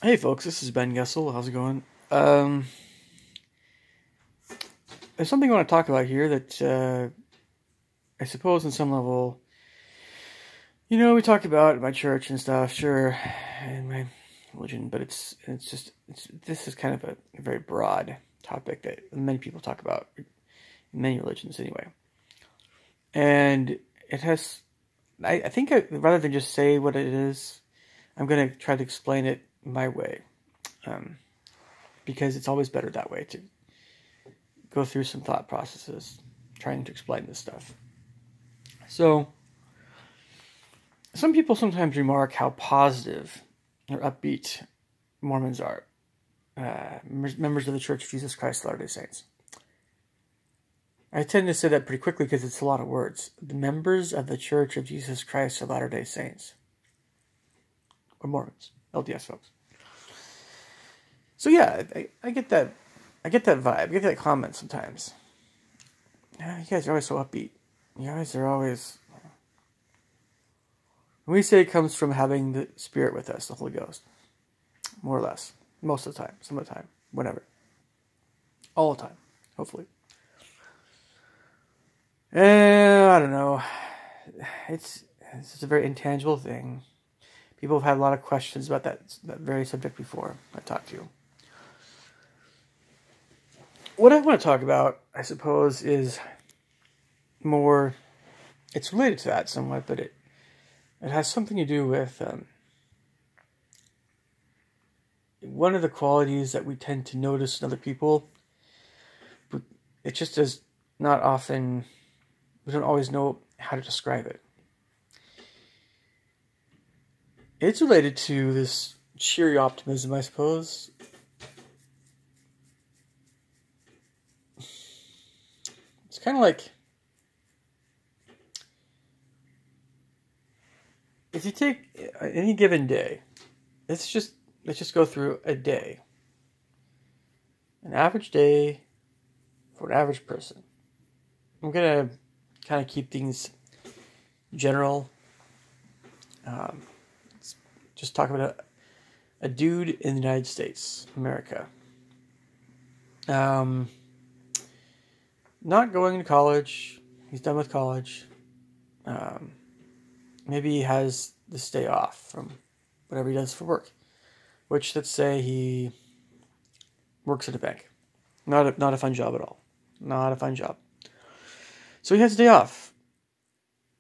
Hey folks, this is Ben Gessel. How's it going? There's something I want to talk about here that I suppose on some level, we talk about my church and stuff, sure, and my religion, but this is kind of a very broad topic that many people talk about in many religions anyway. And it has, I think rather than just say what it is, I'm going to try to explain it my way. Because it's always better that way to go through some thought processes trying to explain this stuff. So, some people sometimes remark how positive or upbeat Mormons are, members of the Church of Jesus Christ of Latter-day Saints. I tend to say that pretty quickly because it's a lot of words. The members of the Church of Jesus Christ of Latter-day Saints. Or Mormons, LDS folks. So yeah, I get that. I get that vibe. I get that comment sometimes. Yeah, you guys are always so upbeat. You guys are always. We say it comes from having the Spirit with us, the Holy Ghost, more or less, most of the time, some of the time, whatever, all the time, hopefully. And I don't know. It's a very intangible thing. People have had a lot of questions about that very subject before I talked to you. What I want to talk about, I suppose, is more, it's related to that somewhat, but it has something to do with one of the qualities that we tend to notice in other people, but it just is not often, we don't always know how to describe it. It's related to this cheery optimism, I suppose. It's kind of like, if you take any given day, let's just go through a day. An average day for an average person. I'm going to kind of keep things general. Let's just talk about a dude in the United States, America. Not going to college. He's done with college. Maybe he has this day off from whatever he does for work. Which, let's say he works at a bank. Not a fun job at all. Not a fun job. So he has a day off.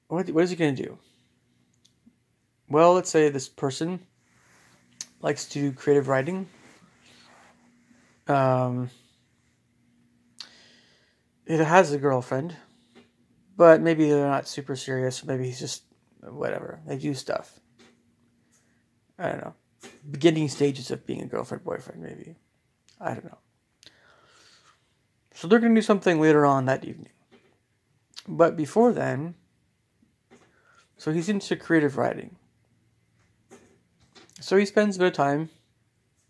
What is he going to do? Well, let's say this person likes to do creative writing. It has a girlfriend, but maybe they're not super serious. Maybe he's just whatever. They do stuff. I don't know. Beginning stages of being a girlfriend, boyfriend, maybe. I don't know. So they're going to do something later on that evening. But before then, so he's into creative writing. So he spends a bit of time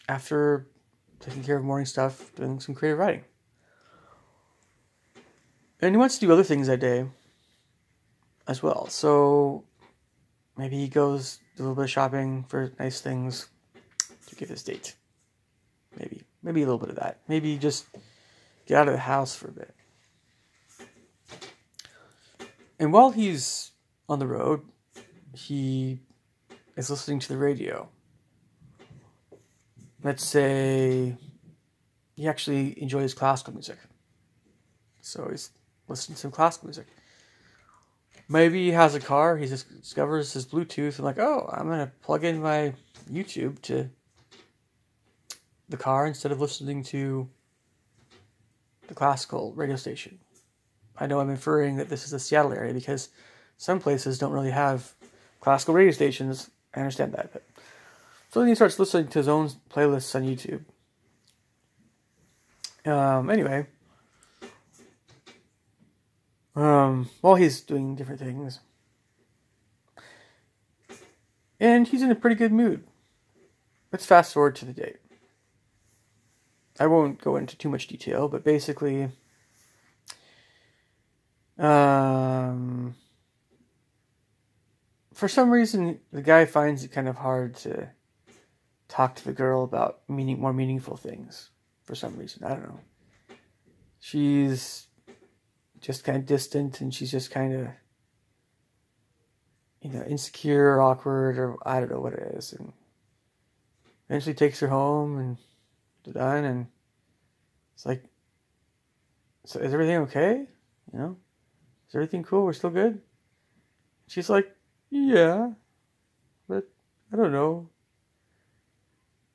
after taking care of morning stuff, doing some creative writing. And he wants to do other things that day as well. So maybe he goes do a little bit of shopping for nice things to give his date. Maybe a little bit of that. Maybe just get out of the house for a bit. And while he's on the road, he is listening to the radio. Let's say he actually enjoys classical music. So he's listening to some classical music. Maybe he has a car, he just discovers his Bluetooth and I'm going to plug in my YouTube to the car instead of listening to the classical radio station. I know I'm inferring that this is the Seattle area because some places don't really have classical radio stations. I understand that. But so then he starts listening to his own playlists on YouTube. Anyway. While he's doing different things. And he's in a pretty good mood. Let's fast forward to the date. I won't go into too much detail, but basically, for some reason, the guy finds it kind of hard to talk to the girl about more meaningful things for some reason. I don't know. She's just kind of distant, and she's just kind of, insecure, or awkward, or I don't know what it is. And eventually takes her home, and they're done, and it's like, so is everything okay? Is everything cool? We're still good? She's like, yeah, but I don't know.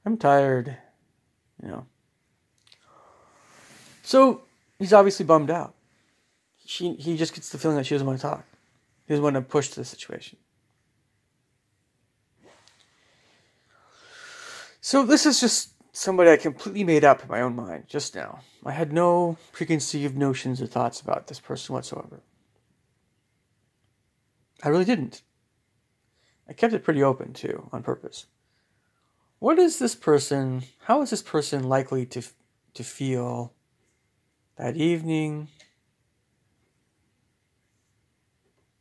I'm tired, So he's obviously bummed out. He just gets the feeling that she doesn't want to talk. He doesn't want to push the situation. So this is just somebody I completely made up in my own mind just now. I had no preconceived notions or thoughts about this person whatsoever. I really didn't. I kept it pretty open too, on purpose. How is this person likely to feel that evening?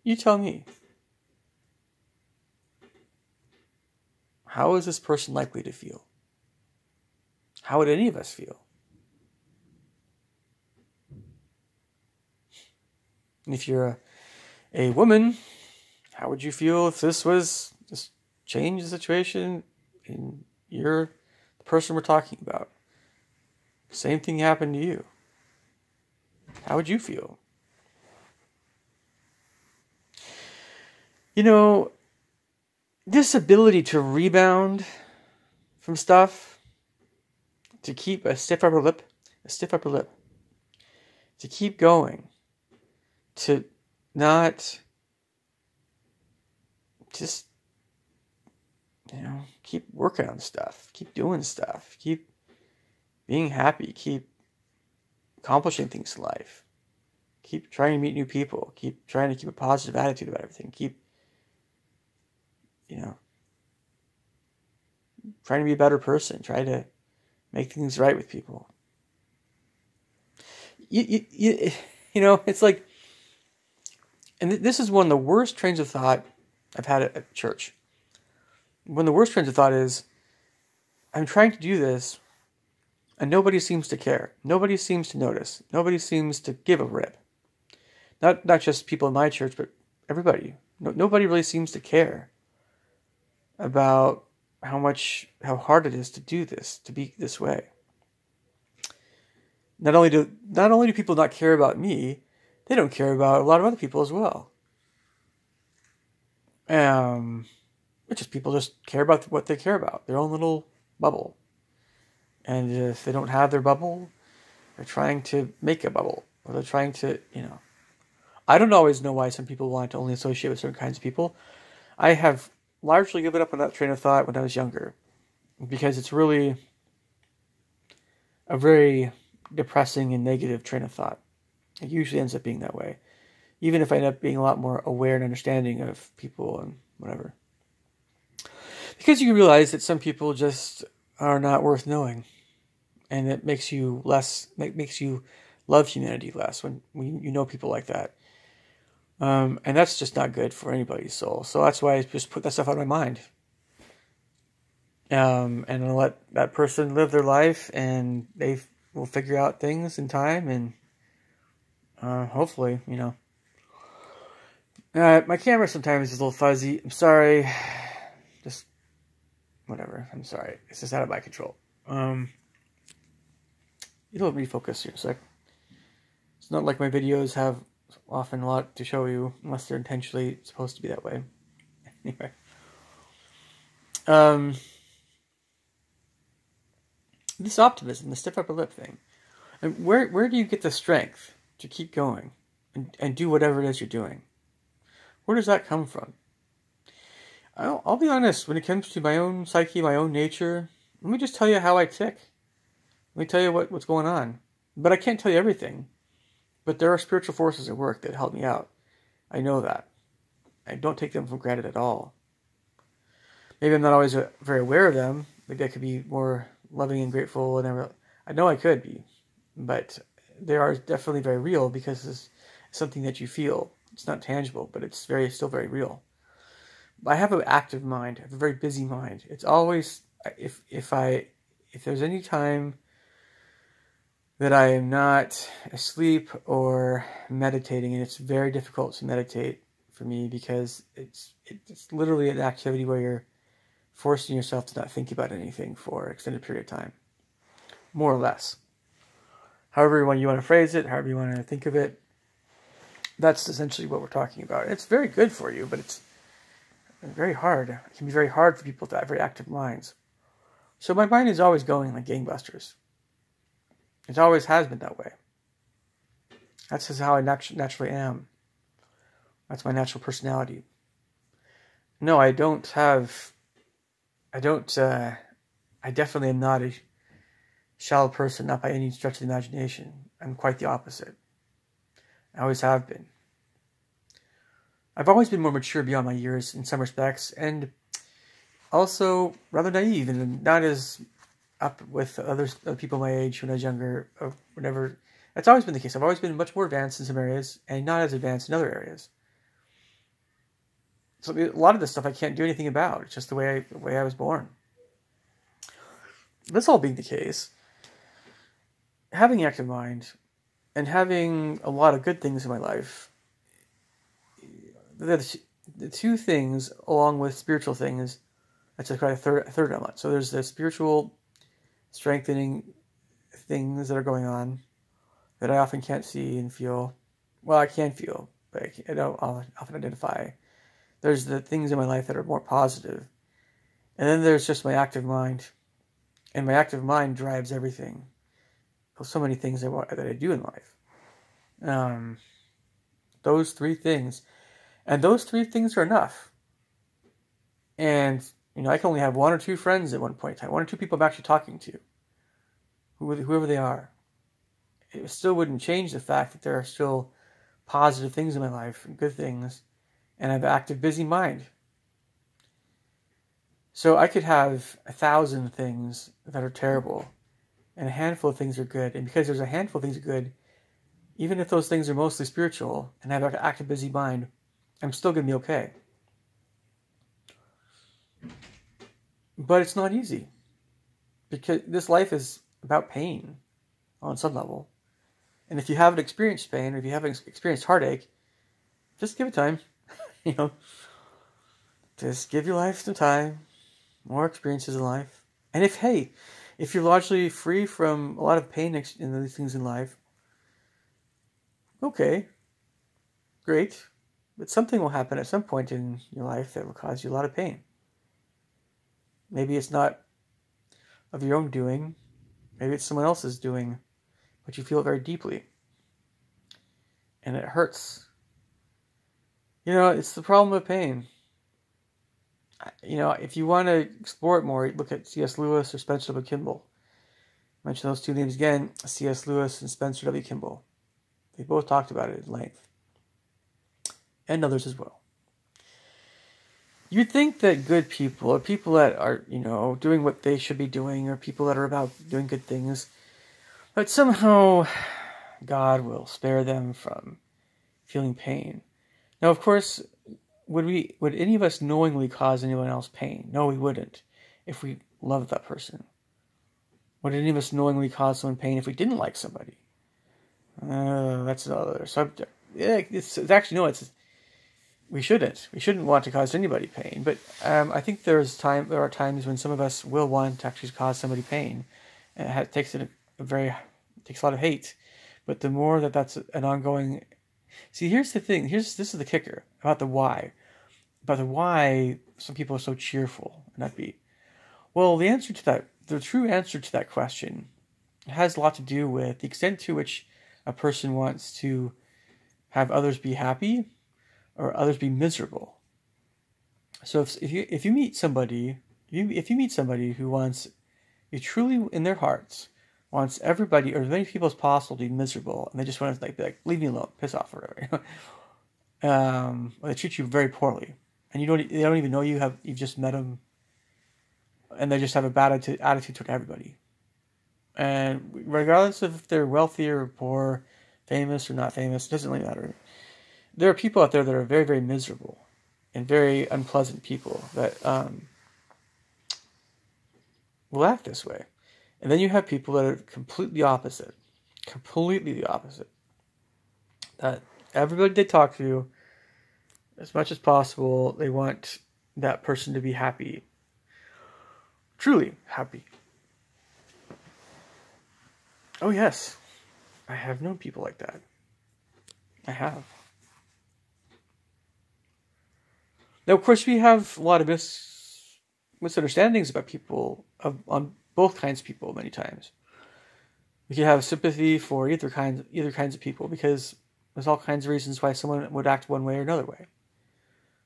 You tell me. How is this person likely to feel? How would any of us feel? And if you're a woman, how would you feel if this was just change the situation and you're the person we're talking about? Same thing happened to you. How would you feel? This ability to rebound from stuff, to keep a stiff upper lip, to keep going, to not just, keep working on stuff, keep doing stuff, keep being happy, keep accomplishing things in life, keep trying to meet new people, keep trying to keep a positive attitude about everything, keep, trying to be a better person, try to make things right with people. It's like, and this is one of the worst trains of thought I've had at church. One of the worst trains of thought is, I'm trying to do this, and nobody seems to care. Nobody seems to notice. Nobody seems to give a rip. Not just people in my church, but everybody. Nobody really seems to care about how hard it is to do this, to be this way. Not only do people not care about me, they don't care about a lot of other people as well. It's just people just care about what they care about, their own little bubble. And if they don't have their bubble, they're trying to make a bubble, or they're trying to, I don't always know why some people want to only associate with certain kinds of people. I have largely given up on that train of thought when I was younger, because it's really a very depressing and negative train of thought. It usually ends up being that way, even if I end up being a lot more aware and understanding of people and whatever. Because you realize that some people just are not worth knowing, and it makes you love humanity less when you know people like that. And that's just not good for anybody's soul. So that's why I just put that stuff out of my mind. And I'll let that person live their life, and they will figure out things in time, and hopefully, my camera sometimes is a little fuzzy. I'm sorry. Just whatever. I'm sorry. It's just out of my control. It'll refocus here in a sec. It's not like my videos have often a lot to show you, unless they're intentionally supposed to be that way. Anyway. This optimism, the stiff upper lip thing. And where do you get the strength to keep going and do whatever it is you're doing? Where does that come from? I'll be honest, when it comes to my own psyche, my own nature, let me just tell you how I tick. Let me tell you what's going on. But I can't tell you everything. But there are spiritual forces at work that help me out. I know that. I don't take them for granted at all. Maybe I'm not always very aware of them. Maybe I could be more loving and grateful. I know I could be. But they are definitely very real, because it's something that you feel. It's not tangible, but it's still very real. I have an active mind. I have a very busy mind. if there's any time that I am not asleep or meditating, and it's very difficult to meditate for me because it's literally an activity where you're forcing yourself to not think about anything for an extended period of time, more or less. However you want to phrase it, however you want to think of it, that's essentially what we're talking about. It's very good for you, but it's very hard. It can be very hard for people to have very active minds. So my mind is always going like gangbusters. It always has been that way. That's just how I naturally am. That's my natural personality. No, I definitely am not a shallow person, not by any stretch of the imagination. I'm quite the opposite. I always have been. I've always been more mature beyond my years in some respects, and also rather naive and not as up with other people my age when I was younger or whatever. That's always been the case. I've always been much more advanced in some areas and not as advanced in other areas. So a lot of this stuff I can't do anything about. It's just the way I was born. This all being the case, having an active mind and having a lot of good things in my life, the two things, along with spiritual things, that's just a third element. So there's the spiritual strengthening things that are going on that I often can't see and feel. Well, I can feel, but I don't often identify. There's the things in my life that are more positive. And then there's just my active mind. And my active mind drives everything. So many things that I do in life. Those three things. And those three things are enough. And, I can only have one or two friends at one point in time. One or two people I'm actually talking to. Whoever they are. It still wouldn't change the fact that there are still positive things in my life and good things. And I have an active, busy mind. So I could have 1,000 things that are terrible. And a handful of things are good. And because there's a handful of things that are good, even if those things are mostly spiritual and I have an active, busy mind, I'm still going to be okay. But it's not easy. Because this life is about pain on some level. And if you haven't experienced pain, or if you haven't experienced heartache, just give it time. Just give your life some time. More experiences in life. And if you're largely free from a lot of pain in these things in life, okay, great. But something will happen at some point in your life that will cause you a lot of pain. Maybe it's not of your own doing. Maybe it's someone else's doing. But you feel it very deeply. And it hurts. It's the problem of pain. If you want to explore it more, look at C.S. Lewis or Spencer W. Kimball. Mention those two names again, C.S. Lewis and Spencer W. Kimball. They both talked about it at length. And others as well. You'd think that good people, or people that are, doing what they should be doing, or people that are about doing good things, that somehow God will spare them from feeling pain. Now, of course, would any of us knowingly cause anyone else pain? No, we wouldn't, if we loved that person. Would any of us knowingly cause someone pain if we didn't like somebody? That's another subject. Yeah, we shouldn't. We shouldn't want to cause anybody pain. But I think there are times when some of us will want to actually cause somebody pain. And it takes a lot of hate. But the more that's an ongoing... See, here's the thing. This is the kicker about the why. About the why some people are so cheerful and upbeat. Well, the true answer to that question has a lot to do with the extent to which a person wants to have others be happy or others be miserable. So if you meet somebody who wants, truly in their hearts wants everybody or as many people as possible to be miserable, and they just want to be like leave me alone, piss off, or whatever. Or they treat you very poorly, and they don't even know you've just met them, and they just have a bad attitude toward everybody. And regardless of if they're wealthy or poor, famous or not famous, it doesn't really matter. There are people out there that are very, very miserable and very unpleasant people that will act this way. And then you have people that are completely opposite. Completely the opposite. That everybody they talk to, as much as possible, they want that person to be happy. Truly happy. Oh yes, I have known people like that. I have. Now, of course, we have a lot of misunderstandings about people, on both kinds of people many times. We can have sympathy for either kinds of people, because there's all kinds of reasons why someone would act one way or another way.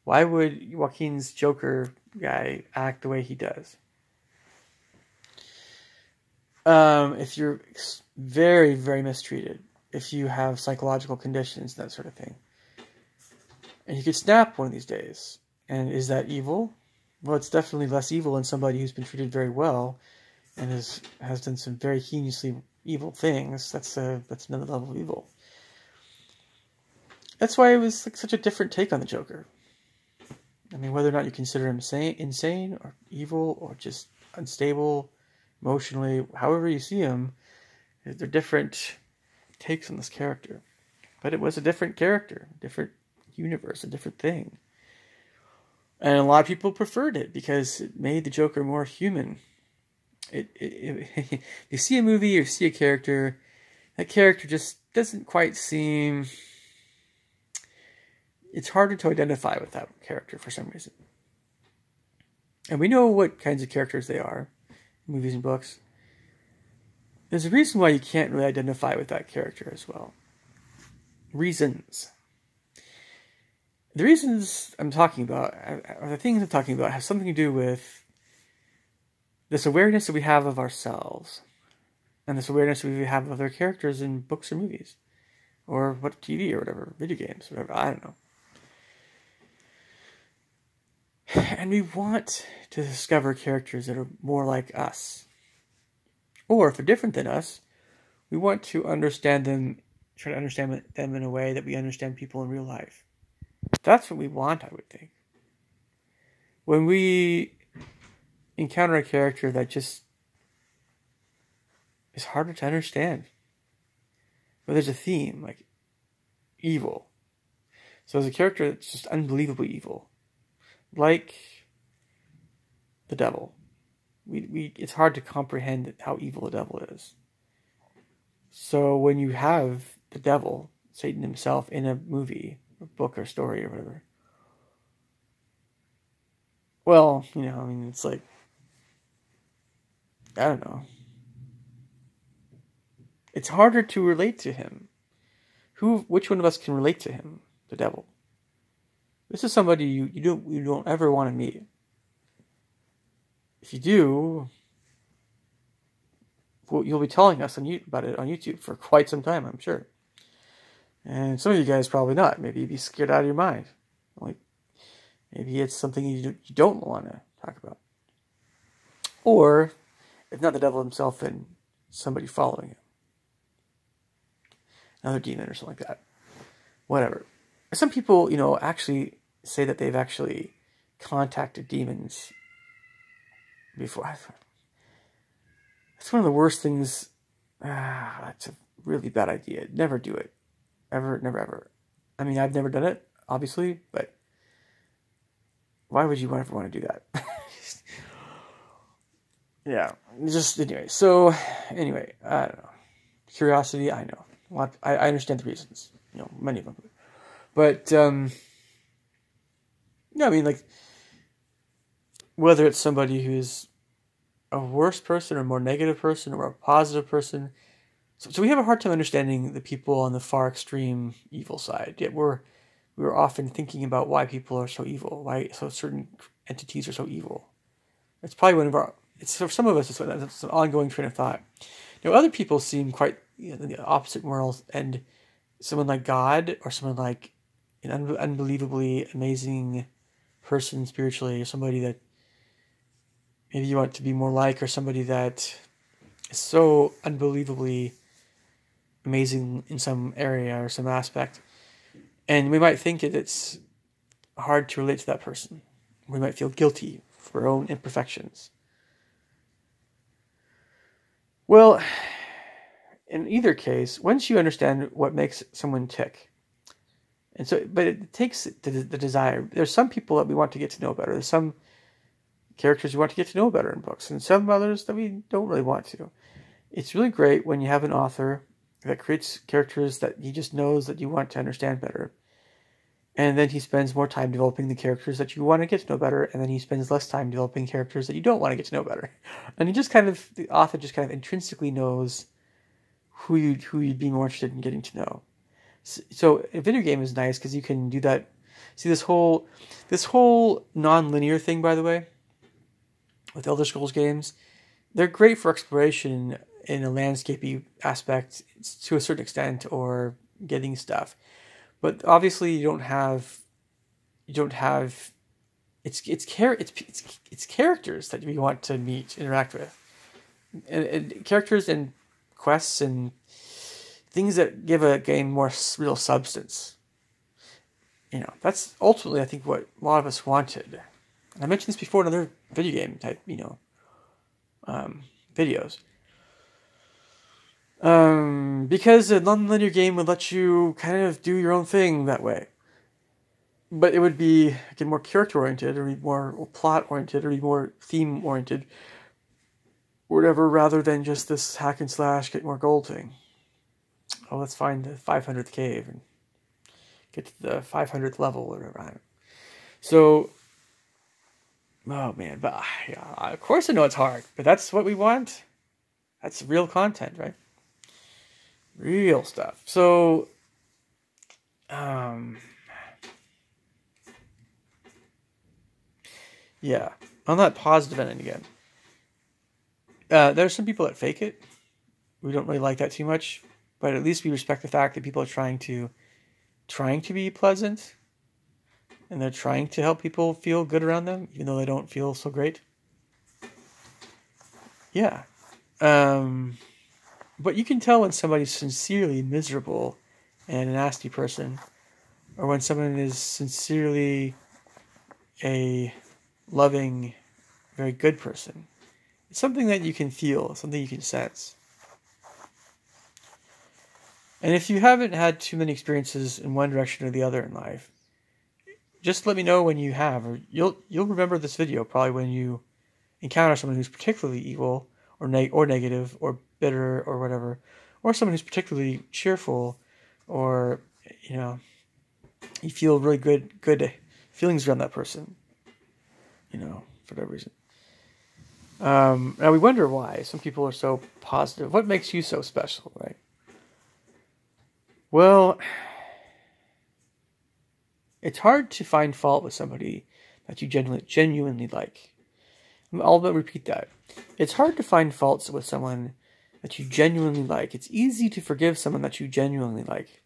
Why would Joaquin's Joker guy act the way he does? If you're very, very mistreated, if you have psychological conditions, that sort of thing, and you could snap one of these days. And is that evil? Well, it's definitely less evil than somebody who's been treated very well and has done some very heinously evil things. That's another level of evil. That's why it was like such a different take on the Joker. I mean, whether or not you consider him insane or evil or just unstable emotionally, however you see him, they're different takes on this character. But it was a different character, a different universe, a different thing. And a lot of people preferred it because it made the Joker more human. You see a movie or see a character, that character just doesn't quite seem... It's harder to identify with that character for some reason. And we know what kinds of characters they are in movies and books. There's a reason why you can't really identify with that character as well. Reasons. The reasons I'm talking about, or the things I'm talking about, have something to do with this awareness that we have of ourselves. And this awareness that we have of other characters in books or movies. Or what, TV or whatever, video games, whatever, I don't know. And we want to discover characters that are more like us. Or, if they're different than us, we want to understand them, try to understand them in a way that we understand people in real life. That's what we want, I would think. When we encounter a character that just is harder to understand, where there's a theme, like evil. So there's a character that's just unbelievably evil. Like the devil. It's hard to comprehend how evil the devil is. So when you have the devil, Satan himself, in a movie, or book, or story, or whatever, well, I mean, it's like, I don't know. It's harder to relate to him. Which one of us can relate to him? The devil. This is somebody you don't ever want to meet. If you do, well, you'll be telling us about it on YouTube for quite some time, I'm sure. And some of you guys probably not. Maybe you'd be scared out of your mind. Like, maybe it's something you don't want to talk about. Or, if not the devil himself, then somebody following him. Another demon or something like that. Whatever. Some people, actually say that they've actually contacted demons before. That's one of the worst things. That's a really bad idea. Never do it. Ever, never, ever. I mean, I've never done it, obviously, but why would you ever want to do that? Yeah, just anyway. So, anyway, I don't know. Curiosity, I know. I understand the reasons. Many of them. But, I mean, like, whether it's somebody who's a worse person or a more negative person or a positive person. So we have a hard time understanding the people on the far extreme evil side. Yet we're often thinking about why people are so evil, why certain entities are so evil. It's probably for some of us, it's an ongoing train of thought. Other people seem quite the opposite morals, and someone like God or someone like an unbelievably amazing person spiritually, or somebody that maybe you want to be more like, or somebody that is so unbelievably amazing in some area or some aspect. And we might think it's hard to relate to that person. We might feel guilty for our own imperfections. Well, in either case, once you understand what makes someone tick, and so, but it takes the desire. There's some people that we want to get to know better. There's some characters we want to get to know better in books, and some others that we don't really want to. It's really great when you have an author that creates characters that he just knows that you want to understand better. And then he spends more time developing the characters that you want to get to know better, and then he spends less time developing characters that you don't want to get to know better. And the author just kind of intrinsically knows who you'd be more interested in getting to know. So a video game is nice because you can do that. See, this whole non-linear thing, by the way, with Elder Scrolls games, they're great for exploration in a landscapey aspect to a certain extent, or getting stuff. But obviously you don't have it's characters that you want to meet, interact with. And characters and quests and things that give a game more real substance. That's ultimately, I think, what a lot of us wanted. And I mentioned this before in other video game type, videos. Because a non-linear game would let you kind of do your own thing that way. But it would be, again, more character-oriented, or more plot-oriented, or more theme-oriented, or whatever, rather than just this hack and slash, get more gold thing. Oh, let's find the 500th cave and get to the 500th level, or whatever. So, oh man, but yeah, of course I know it's hard, but that's what we want. That's real content, right? Real stuff. So, yeah, on that positive end again, there's some people that fake it. We don't really like that too much, but at least we respect the fact that people are trying to be pleasant, and they're trying to help people feel good around them, even though they don't feel so great. Yeah. But you can tell when somebody's sincerely miserable and a nasty person, or when someone is sincerely a loving, very good person. It's something that you can feel, something you can sense. And if you haven't had too many experiences in one direction or the other in life, just let me know when you have, or you'll remember this video probably when you encounter someone who's particularly evil, or negative, or bitter, or whatever, or someone who's particularly cheerful, or you feel really good feelings around that person, for whatever reason. Now we wonder why some people are so positive. What makes you so special, right? Well, it's hard to find fault with somebody that you genuinely like. I'll repeat that. It's hard to find faults with someone that you genuinely like. It's easy to forgive someone that you genuinely like.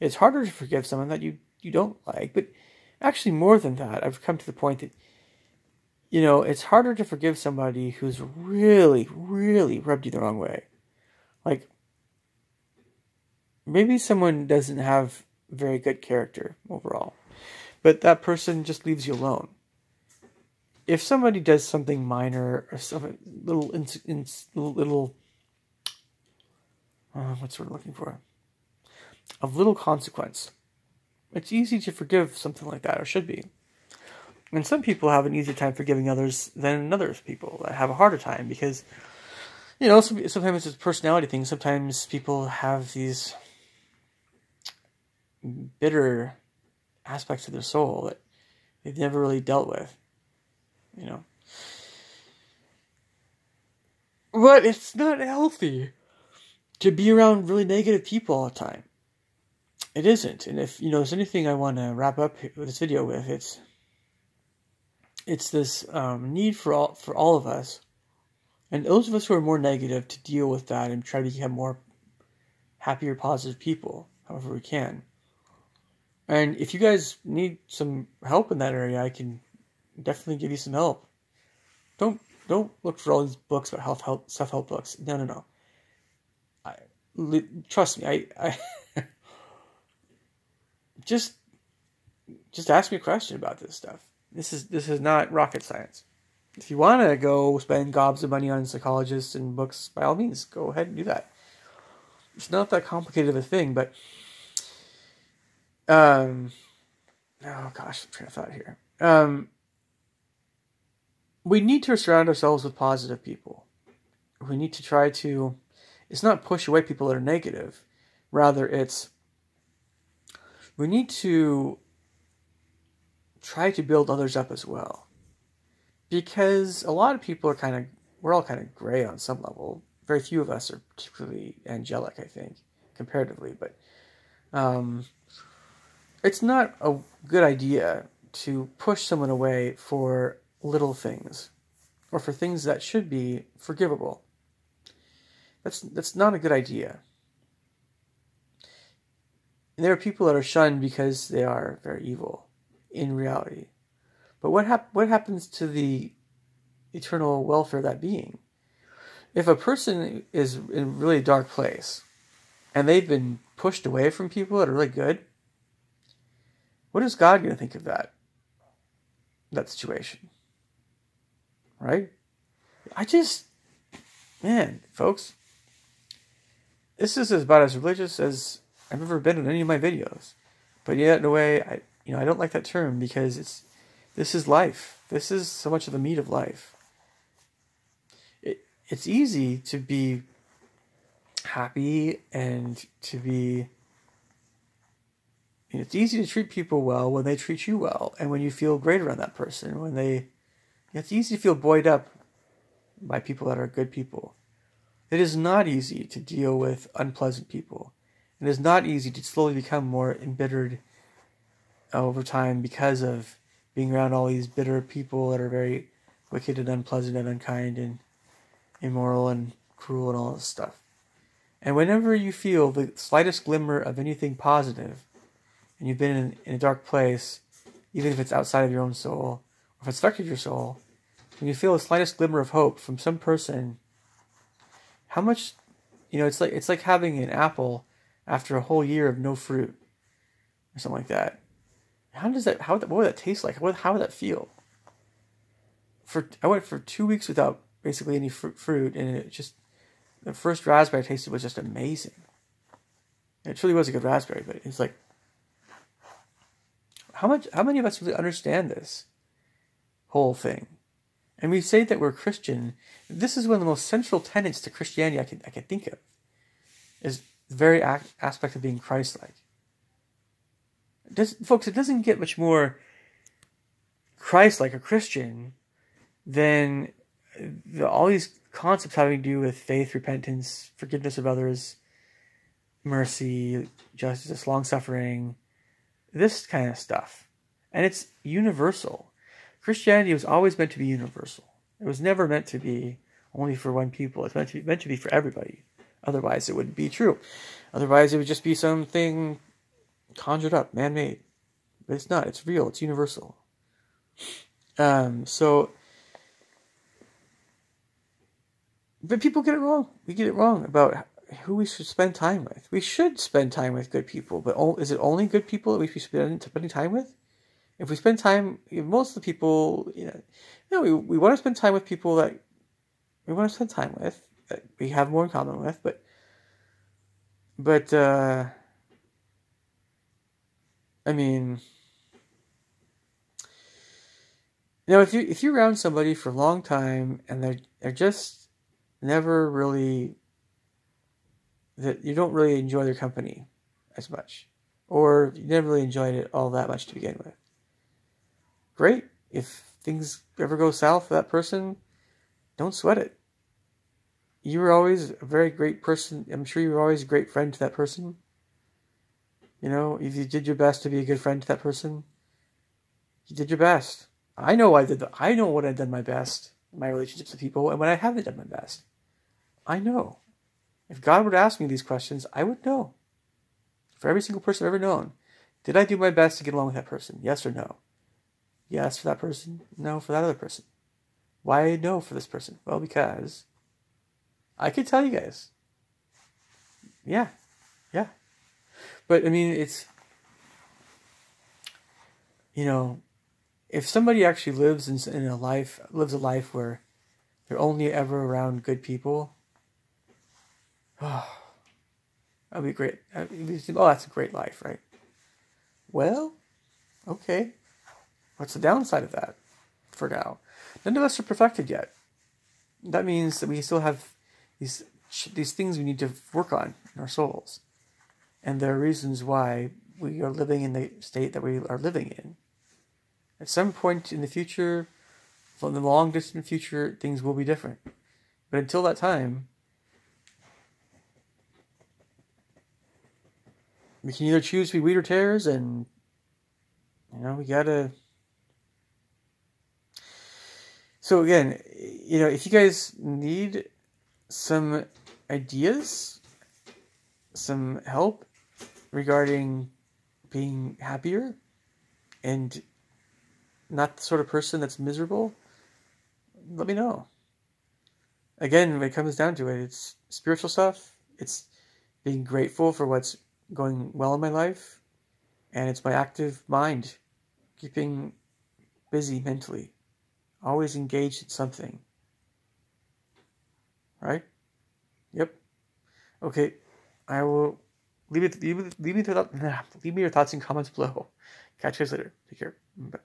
It's harder to forgive someone that you don't like. But actually, more than that, I've come to the point that, it's harder to forgive somebody who's really, really rubbed you the wrong way. Like, maybe someone doesn't have very good character overall, but that person just leaves you alone. If somebody does something minor, or something little, what's the word I'm looking for? Of little consequence, it's easy to forgive something like that, or should be. And some people have an easier time forgiving others than other people that have a harder time, because, sometimes it's a personality thing. Sometimes people have these bitter aspects of their soul that they've never really dealt with, But it's not healthy to be around really negative people all the time. It isn't. And if, there's anything I want to wrap up this video with, it's this need for all of us, and those of us who are more negative, to deal with that and try to become more happier, positive people, however we can. And if you guys need some help in that area, I can definitely give you some help. Don't look for all these books about self-help books. No. Trust me. I just ask me a question about this stuff. This is not rocket science. If you want to go spend gobs of money on psychologists and books, by all means, go ahead and do that. It's not that complicated of a thing, but oh gosh, I'm trying to thought here. We need to surround ourselves with positive people. We need to try to, it's not push away people that are negative. Rather, it's, we need to try to build others up as well. Because a lot of people are we're all kind of gray on some level. Very few of us are particularly angelic, I think, comparatively. But it's not a good idea to push someone away for little things or for things that should be forgivable. That's not a good idea. And there are people that are shunned because they are very evil in reality. But what happens to the eternal welfare of that being? If a person is in a really dark place and they've been pushed away from people that are really good, what is God going to think of that situation? Right? Man, folks, this is about as religious as I've ever been in any of my videos. But yet, in a way, I don't like that term because this is life. This is so much of the meat of life. It's easy to be happy and to be... It's easy to treat people well when they treat you well and when you feel great around that person. It's easy to feel buoyed up by people that are good people. It is not easy to deal with unpleasant people. It is not easy to slowly become more embittered over time because of being around all these bitter people that are very wicked and unpleasant and unkind and immoral and cruel and all this stuff. And whenever you feel the slightest glimmer of anything positive, and you've been in a dark place, even if it's outside of your own soul, or if it's affected your soul, when you feel the slightest glimmer of hope from some person, how much, it's like having an apple after a whole year of no fruit, or something like that. What would that taste like? How would that feel? I went for 2 weeks without basically any fruit, and the first raspberry I tasted was just amazing. It truly was a good raspberry, but it's like, how many of us really understand this whole thing? And we say that we're Christian. This is one of the most central tenets to Christianity I can think of, is the very aspect of being Christ-like. Folks, it doesn't get much more Christ-like or Christian than all these concepts having to do with faith, repentance, forgiveness of others, mercy, justice, long-suffering, this kind of stuff. And it's universal. Christianity was always meant to be universal. It was never meant to be only for one people. It's meant to be for everybody. Otherwise, it wouldn't be true. Otherwise, it would just be something conjured up, man-made. But it's not. It's real. It's universal. But people get it wrong. We get it wrong about who we should spend time with. We should spend time with good people, but is it only good people that we should be spending time with? If we spend time, most of the people, we want to spend time with people that we want to spend time with, that we have more in common with, but I mean, if you're around somebody for a long time and they're just never really, that you don't really enjoy their company as much, or you never really enjoyed it all that much to begin with. Great. If things ever go south for that person, don't sweat it. You were always a very great person. I'm sure you were always a great friend to that person. If you did your best to be a good friend to that person, you did your best. I know I know when I've done my best in my relationships with people and when I haven't done my best. I know. If God would ask me these questions, I would know. For every single person I've ever known, did I do my best to get along with that person? Yes or no? Yes for that person, no for that other person. Why no for this person? Well, because I could tell you guys. Yeah. But, I mean, it's, if somebody actually lives a life where they're only ever around good people, oh, that'd be great. Oh, that's a great life, right? Well, okay. What's the downside of that? For now, none of us are perfected yet. That means that we still have these things we need to work on in our souls, and there are reasons why we are living in the state that we are living in. At some point in the future, from the long distant future, things will be different. But until that time, we can either choose to be wheat or tares, and we gotta. So again, if you guys need some ideas, some help regarding being happier and not the sort of person that's miserable, let me know. Again, when it comes down to it, it's spiritual stuff. It's being grateful for what's going well in my life. And it's my active mind, keeping busy mentally, always engaged in something. Right? Yep. Okay. I will leave me your thoughts and comments below. Catch you guys later. Take care. Bye.